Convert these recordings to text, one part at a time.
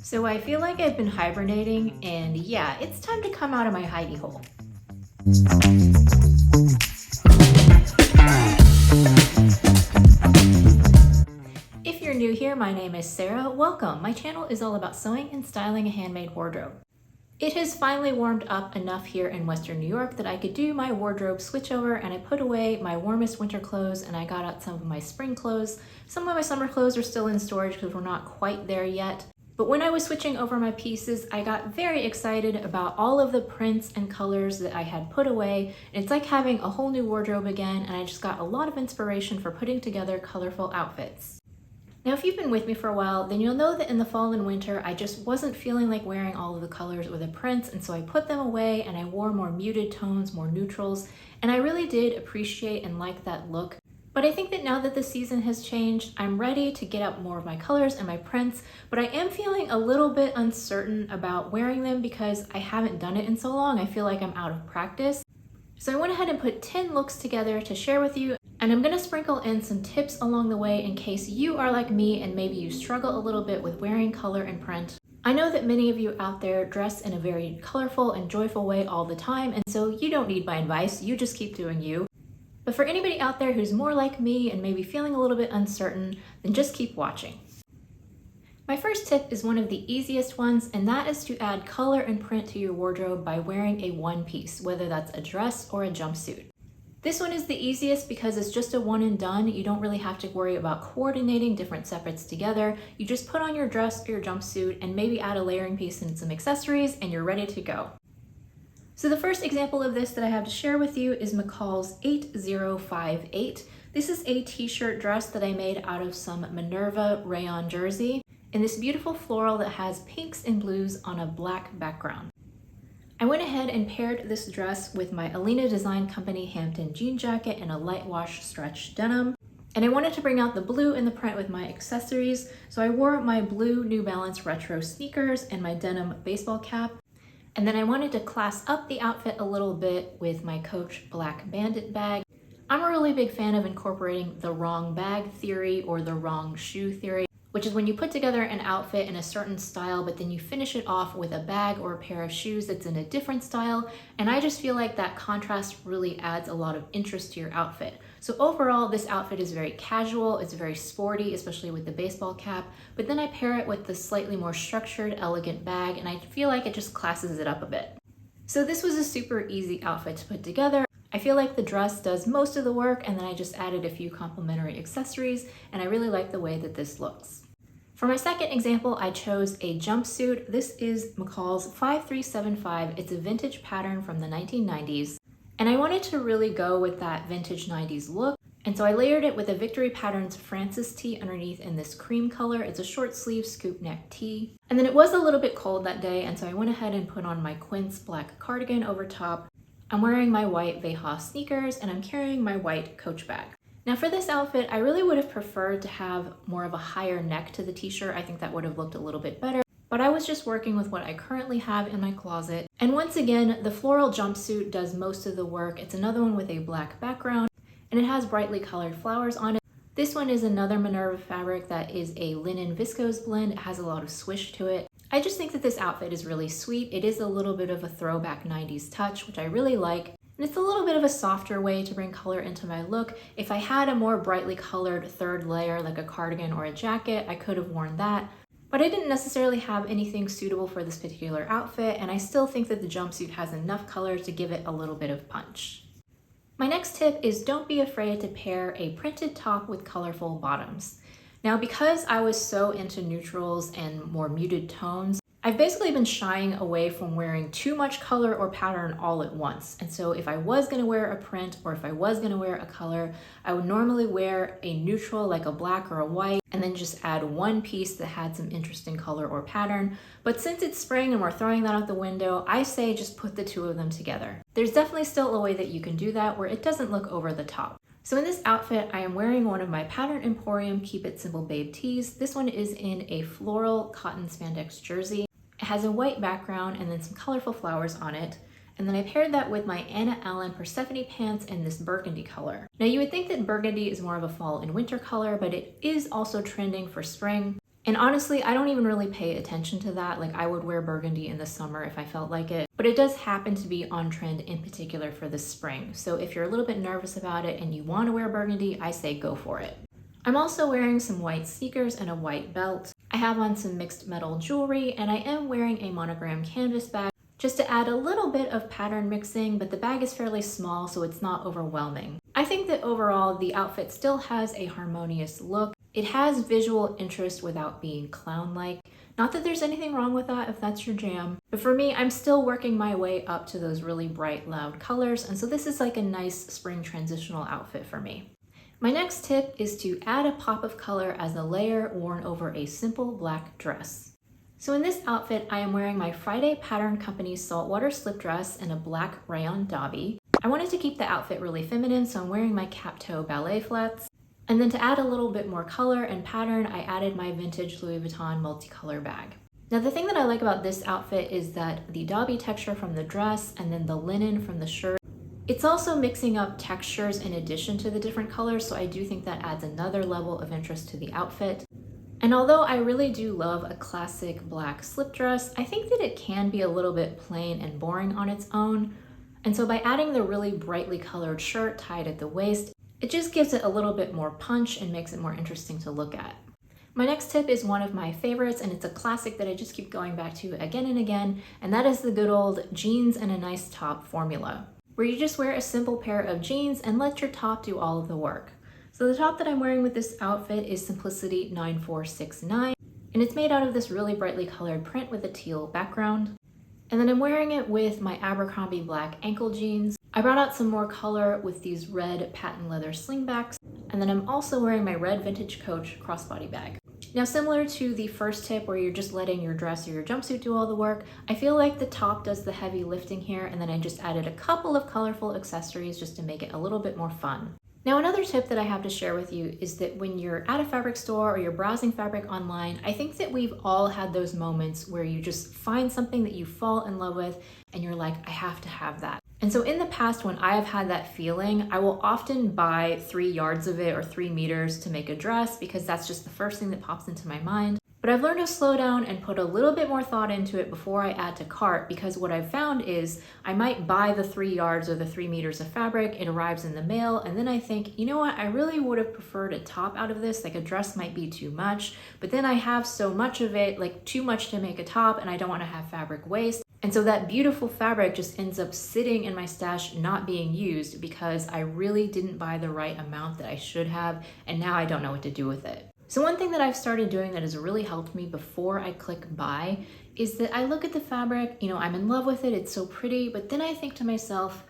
So I feel like I've been hibernating, and yeah, it's time to come out of my hidey hole. If you're new here, my name is Sarah. Welcome. My channel is all about sewing and styling a handmade wardrobe. It has finally warmed up enough here in Western New York that I could do my wardrobe switchover, and I put away my warmest winter clothes and I got out some of my spring clothes. Some of my summer clothes are still in storage because we're not quite there yet. But when I was switching over my pieces, I got very excited about all of the prints and colors that I had put away. And it's like having a whole new wardrobe again, and I just got a lot of inspiration for putting together colorful outfits. Now, if you've been with me for a while, then you'll know that in the fall and winter, I just wasn't feeling like wearing all of the colors or the prints, and so I put them away and I wore more muted tones, more neutrals, and I really did appreciate and like that look. But I think that now that the season has changed, I'm ready to get up more of my colors and my prints, but I am feeling a little bit uncertain about wearing them because I haven't done it in so long. I feel like I'm out of practice. So I went ahead and put 10 looks together to share with you, and I'm gonna sprinkle in some tips along the way in case you are like me and maybe you struggle a little bit with wearing color and print. I know that many of you out there dress in a very colorful and joyful way all the time, and so you don't need my advice, you just keep doing you. But for anybody out there who's more like me and maybe feeling a little bit uncertain, then just keep watching. My first tip is one of the easiest ones, and that is to add color and print to your wardrobe by wearing a one piece, whether that's a dress or a jumpsuit. This one is the easiest because it's just a one and done. You don't really have to worry about coordinating different separates together. You just put on your dress or your jumpsuit and maybe add a layering piece and some accessories and you're ready to go. So the first example of this that I have to share with you is Mccalls 8058. This is a t-shirt dress that I made out of some Minerva rayon jersey in this beautiful floral that has pinks and blues on a black background. I went ahead and paired this dress with my Alina Design Company Hampton jean jacket in a light wash stretch denim. And I wanted to bring out the blue in the print with my accessories, so I wore my blue New Balance retro sneakers and my denim baseball cap. And then I wanted to class up the outfit a little bit with my Coach Black Bandit bag. I'm a really big fan of incorporating the wrong bag theory or the wrong shoe theory, which is when you put together an outfit in a certain style, but then you finish it off with a bag or a pair of shoes that's in a different style. And I just feel like that contrast really adds a lot of interest to your outfit. So overall, this outfit is very casual, it's very sporty, especially with the baseball cap, but then I pair it with the slightly more structured, elegant bag, and I feel like it just classes it up a bit. So this was a super easy outfit to put together. I feel like the dress does most of the work, and then I just added a few complementary accessories, and I really like the way that this looks. For my second example, I chose a jumpsuit. This is Mccalls 5375. It's a vintage pattern from the 1990s. And I wanted to really go with that vintage 90s look. And so I layered it with a Victory Patterns Francis tee underneath in this cream color. It's a short sleeve scoop neck tee. And then it was a little bit cold that day, and so I went ahead and put on my Quince black cardigan over top. I'm wearing my white Veja sneakers and I'm carrying my white Coach bag. Now for this outfit, I really would have preferred to have more of a higher neck to the t-shirt. I think that would have looked a little bit better. But I was just working with what I currently have in my closet. And once again, the floral jumpsuit does most of the work. It's another one with a black background, and it has brightly colored flowers on it. This one is another Minerva fabric that is a linen viscose blend. It has a lot of swish to it. I just think that this outfit is really sweet. It is a little bit of a throwback 90s touch, which I really like. And it's a little bit of a softer way to bring color into my look. If I had a more brightly colored third layer, like a cardigan or a jacket, I could have worn that. But I didn't necessarily have anything suitable for this particular outfit, and I still think that the jumpsuit has enough color to give it a little bit of punch. My next tip is don't be afraid to pair a printed top with colorful bottoms. Now, because I was so into neutrals and more muted tones, I've basically been shying away from wearing too much color or pattern all at once. And so if I was gonna wear a print or if I was gonna wear a color, I would normally wear a neutral like a black or a white and then just add one piece that had some interesting color or pattern. But since it's spring and we're throwing that out the window, I say just put the two of them together. There's definitely still a way that you can do that where it doesn't look over the top. So in this outfit, I am wearing one of my Pattern Emporium Keep It Simple Babe tees. This one is in a floral cotton spandex jersey. It has a white background and then some colorful flowers on it. And then I paired that with my Anna Allen Persephone pants in this burgundy color. Now you would think that burgundy is more of a fall and winter color, but it is also trending for spring. And honestly, I don't even really pay attention to that. Like, I would wear burgundy in the summer if I felt like it, but it does happen to be on trend in particular for the spring. So if you're a little bit nervous about it and you want to wear burgundy, I say go for it. I'm also wearing some white sneakers and a white belt. I have on some mixed metal jewelry, and I am wearing a monogram canvas bag just to add a little bit of pattern mixing, but the bag is fairly small, so it's not overwhelming. I think that overall the outfit still has a harmonious look. It has visual interest without being clown-like. Not that there's anything wrong with that if that's your jam, but for me, I'm still working my way up to those really bright, loud colors, and so this is like a nice spring transitional outfit for me. My next tip is to add a pop of color as a layer worn over a simple black dress. So in this outfit, I am wearing my Friday Pattern Company saltwater slip dress in a black rayon dobby. I wanted to keep the outfit really feminine, so I'm wearing my cap toe ballet flats. And then to add a little bit more color and pattern, I added my vintage Louis Vuitton multicolor bag. Now the thing that I like about this outfit is that the dobby texture from the dress and then the linen from the shirt, it's also mixing up textures in addition to the different colors, so I do think that adds another level of interest to the outfit. And although I really do love a classic black slip dress, I think that it can be a little bit plain and boring on its own. And so by adding the really brightly colored shirt tied at the waist, it just gives it a little bit more punch and makes it more interesting to look at. My next tip is one of my favorites, and it's a classic that I just keep going back to again and again, and that is the good old jeans and a nice top formula, where you just wear a simple pair of jeans and let your top do all of the work. So the top that I'm wearing with this outfit is Simplicity 9469, and it's made out of this really brightly colored print with a teal background. And then I'm wearing it with my Abercrombie black ankle jeans. I brought out some more color with these red patent leather slingbacks, and then I'm also wearing my red vintage Coach crossbody bag. Now, similar to the first tip where you're just letting your dress or your jumpsuit do all the work, I feel like the top does the heavy lifting here, and then I just added a couple of colorful accessories just to make it a little bit more fun. Now, another tip that I have to share with you is that when you're at a fabric store or you're browsing fabric online, I think that we've all had those moments where you just find something that you fall in love with and you're like, I have to have that. And so in the past, when I have had that feeling, I will often buy 3 yards of it or 3 meters to make a dress because that's just the first thing that pops into my mind. But I've learned to slow down and put a little bit more thought into it before I add to cart, because what I've found is I might buy the 3 yards or the 3 meters of fabric, it arrives in the mail, and then I think, you know what, I really would have preferred a top out of this, like a dress might be too much, but then I have so much of it, like too much to make a top, and I don't want to have fabric waste. And so that beautiful fabric just ends up sitting in my stash not being used because I really didn't buy the right amount that I should have, and now I don't know what to do with it. So one thing that I've started doing that has really helped me before I click buy is that I look at the fabric, I'm in love with it, it's so pretty, but then I think to myself,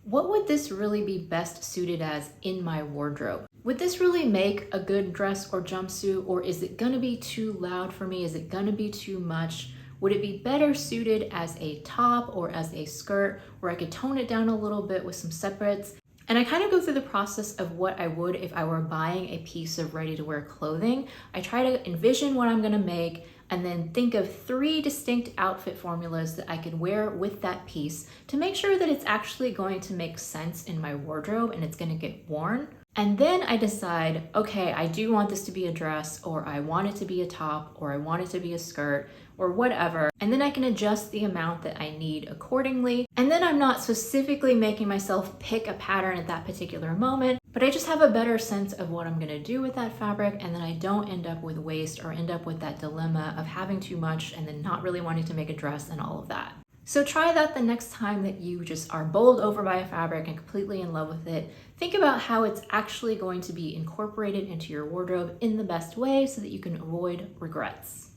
what would this really be best suited as in my wardrobe? Would this really make a good dress or jumpsuit, or is it gonna be too loud for me? Is it gonna be too much? Would it be better suited as a top or as a skirt where I could tone it down a little bit with some separates? And I kind of go through the process of what I would if I were buying a piece of ready-to-wear clothing. I try to envision what I'm gonna make and then think of 3 distinct outfit formulas that I could wear with that piece to make sure that it's actually going to make sense in my wardrobe and it's gonna get worn. And then I decide, okay, I do want this to be a dress, or I want it to be a top, or I want it to be a skirt, or whatever. And then I can adjust the amount that I need accordingly. And then I'm not specifically making myself pick a pattern at that particular moment, but I just have a better sense of what I'm gonna do with that fabric, and then I don't end up with waste or end up with that dilemma of having too much and then not really wanting to make a dress and all of that. So try that the next time that you just are bowled over by a fabric and completely in love with it. Think about how it's actually going to be incorporated into your wardrobe in the best way so that you can avoid regrets.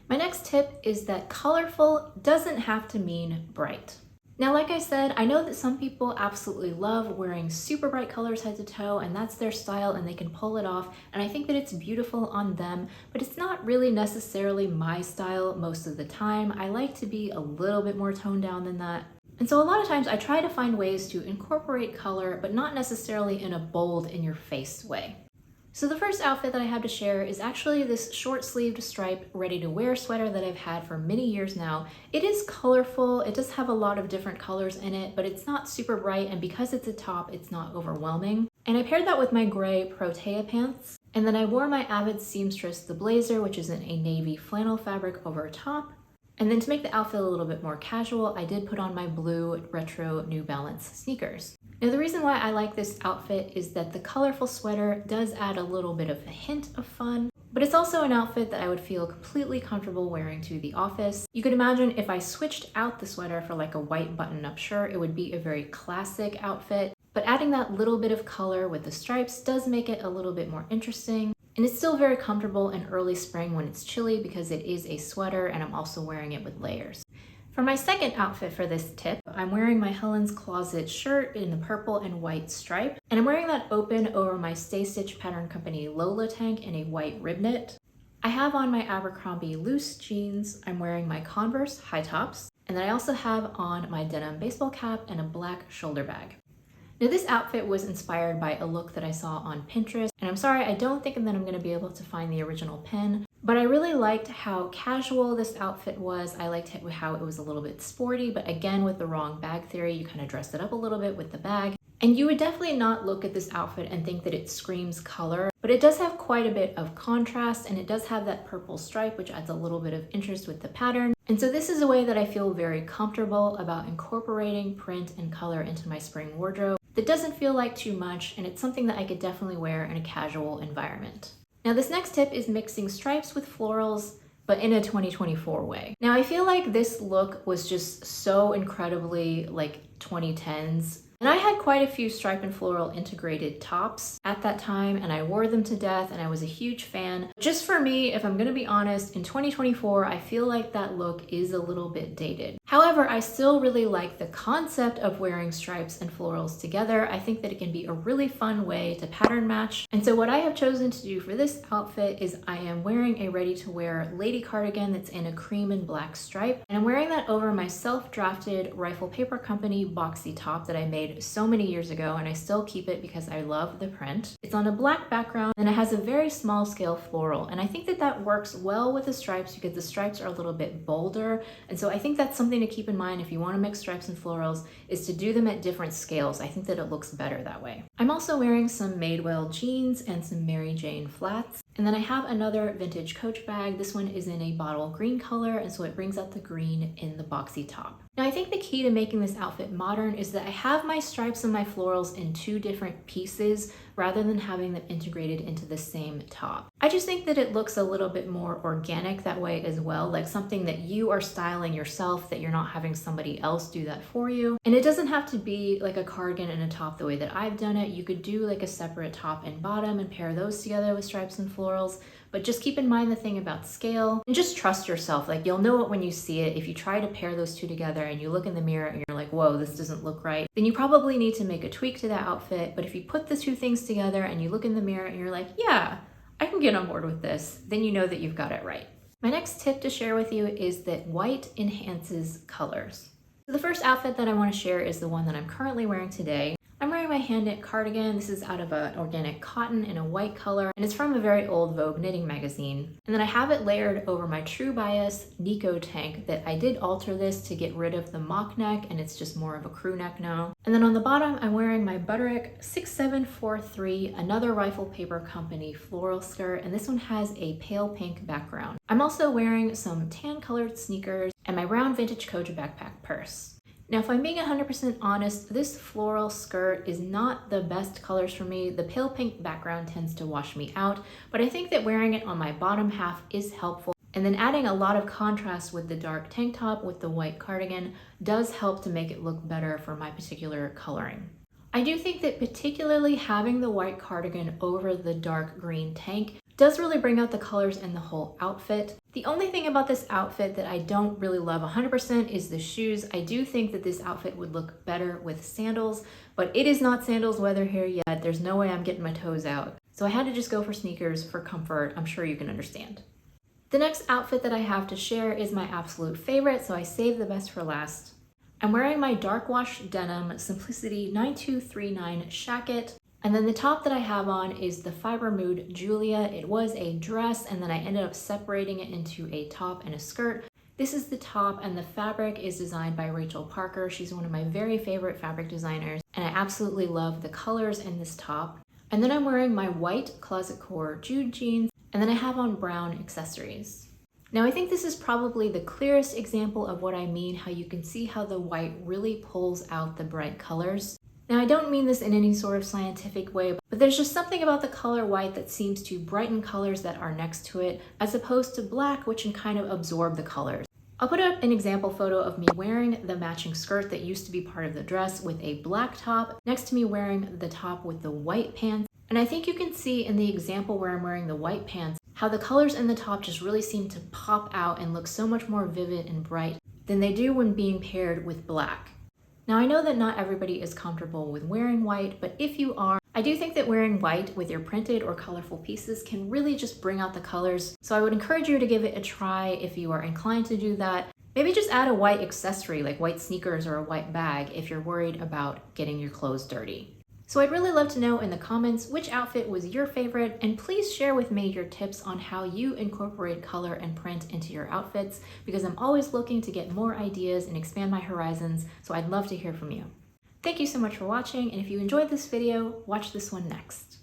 My next tip is that colorful doesn't have to mean bright. Now, like I said, I know that some people absolutely love wearing super bright colors head to toe, and that's their style and they can pull it off, and I think that it's beautiful on them, but it's not really necessarily my style most of the time. I like to be a little bit more toned down than that. And so a lot of times I try to find ways to incorporate color, but not necessarily in a bold, in-your-face way. So the first outfit that I have to share is actually this short-sleeved striped ready-to-wear sweater that I've had for many years now. It is colorful, it does have a lot of different colors in it, but it's not super bright, and because it's a top, it's not overwhelming. And I paired that with my gray Protea pants. And then I wore my Avid seamstress the blazer, which is in a navy flannel fabric, over top. And then to make the outfit a little bit more casual, I did put on my blue retro New Balance sneakers. Now the reason why I like this outfit is that the colorful sweater does add a little bit of a hint of fun, but it's also an outfit that I would feel completely comfortable wearing to the office. You could imagine if I switched out the sweater for like a white button-up shirt, it would be a very classic outfit, but adding that little bit of color with the stripes does make it a little bit more interesting. And it's still very comfortable in early spring when it's chilly because it is a sweater and I'm also wearing it with layers. For my second outfit for this tip, I'm wearing my Helen's Closet shirt in the purple and white stripe, and I'm wearing that open over my Stay Stitch Pattern Company Lola tank in a white rib knit. I have on my Abercrombie loose jeans, I'm wearing my Converse high tops, and then I also have on my denim baseball cap and a black shoulder bag. Now this outfit was inspired by a look that I saw on Pinterest, and I'm sorry, I don't think that I'm going to be able to find the original pin, but I really liked how casual this outfit was. I liked how it was a little bit sporty, but again, with the wrong bag theory, you kind of dressed it up a little bit with the bag. And you would definitely not look at this outfit and think that it screams color, but it does have quite a bit of contrast, and it does have that purple stripe, which adds a little bit of interest with the pattern. And so this is a way that I feel very comfortable about incorporating print and color into my spring wardrobe. That doesn't feel like too much, and it's something that I could definitely wear in a casual environment. Now this next tip is mixing stripes with florals, but in a 2024 way. Now I feel like this look was just so incredibly like 2010s. And I had quite a few stripe and floral integrated tops at that time, and I wore them to death, and I was a huge fan. Just for me, if I'm gonna be honest, in 2024, I feel like that look is a little bit dated. However, I still really like the concept of wearing stripes and florals together. I think that it can be a really fun way to pattern match. And so what I have chosen to do for this outfit is I am wearing a ready-to-wear lady cardigan that's in a cream and black stripe, and I'm wearing that over my self-drafted Rifle Paper Company boxy top that I made so many years ago, and I still keep it because I love the print. It's on a black background and it has a very small scale floral, and I think that that works well with the stripes because the stripes are a little bit bolder, and so I think that's something to keep in mind if you want to mix stripes and florals, is to do them at different scales. I think that it looks better that way. I'm also wearing some Madewell jeans and some Mary Jane flats, and then I have another vintage Coach bag. This one is in a bottle green color, and so it brings out the green in the boxy top. Now I think the key to making this outfit modern is that I have my stripes and my florals in two different pieces rather than having them integrated into the same top. I just think that it looks a little bit more organic that way as well, like something that you are styling yourself, that you're not having somebody else do that for you. And it doesn't have to be like a cardigan and a top the way that I've done it. You could do like a separate top and bottom and pair those together with stripes and florals. But just keep in mind the thing about scale and just trust yourself. Like you'll know it when you see it. If you try to pair those two together and you look in the mirror and you're like, whoa, this doesn't look right, then you probably need to make a tweak to that outfit. But if you put the two things together and you look in the mirror and you're like, yeah, I can get on board with this, then you know that you've got it right. My next tip to share with you is that white enhances colors. So the first outfit that I want to share is the one that I'm currently wearing today. I'm wearing my hand knit cardigan. This is out of an organic cotton in a white color, and it's from a very old Vogue knitting magazine. And then I have it layered over my True Bias Nico tank that I did alter this to get rid of the mock neck, and it's just more of a crew neck now. And then on the bottom, I'm wearing my Butterick 6743, another Rifle Paper Company floral skirt, and this one has a pale pink background. I'm also wearing some tan colored sneakers and my brown vintage Coach backpack purse. Now, if I'm being 100% honest, this floral skirt is not the best colors for me. The pale pink background tends to wash me out, but I think that wearing it on my bottom half is helpful. And then adding a lot of contrast with the dark tank top with the white cardigan does help to make it look better for my particular coloring. I do think that particularly having the white cardigan over the dark green tank does really bring out the colors in the whole outfit. The only thing about this outfit that I don't really love 100% is the shoes. I do think that this outfit would look better with sandals, but it is not sandals weather here yet. There's no way I'm getting my toes out. So I had to just go for sneakers for comfort. I'm sure you can understand. The next outfit that I have to share is my absolute favorite, so I saved the best for last. I'm wearing my dark wash denim Simplicity 9239 shacket. And then the top that I have on is the Fiber Mood Julia. It was a dress, and then I ended up separating it into a top and a skirt. This is the top, and the fabric is designed by Rachel Parker. She's one of my very favorite fabric designers, and I absolutely love the colors in this top. And then I'm wearing my white Closet Core Jude jeans, and then I have on brown accessories. Now I think this is probably the clearest example of what I mean, how you can see how the white really pulls out the bright colors. Now I don't mean this in any sort of scientific way, but there's just something about the color white that seems to brighten colors that are next to it, as opposed to black, which can kind of absorb the colors. I'll put up an example photo of me wearing the matching skirt that used to be part of the dress with a black top, next to me wearing the top with the white pants. And I think you can see in the example where I'm wearing the white pants, how the colors in the top just really seem to pop out and look so much more vivid and bright than they do when being paired with black. Now I know that not everybody is comfortable with wearing white, but if you are, I do think that wearing white with your printed or colorful pieces can really just bring out the colors. So I would encourage you to give it a try if you are inclined to do that. Maybe just add a white accessory like white sneakers or a white bag if you're worried about getting your clothes dirty. So I'd really love to know in the comments which outfit was your favorite, and please share with me your tips on how you incorporate color and print into your outfits, because I'm always looking to get more ideas and expand my horizons, so I'd love to hear from you. Thank you so much for watching, and if you enjoyed this video, watch this one next.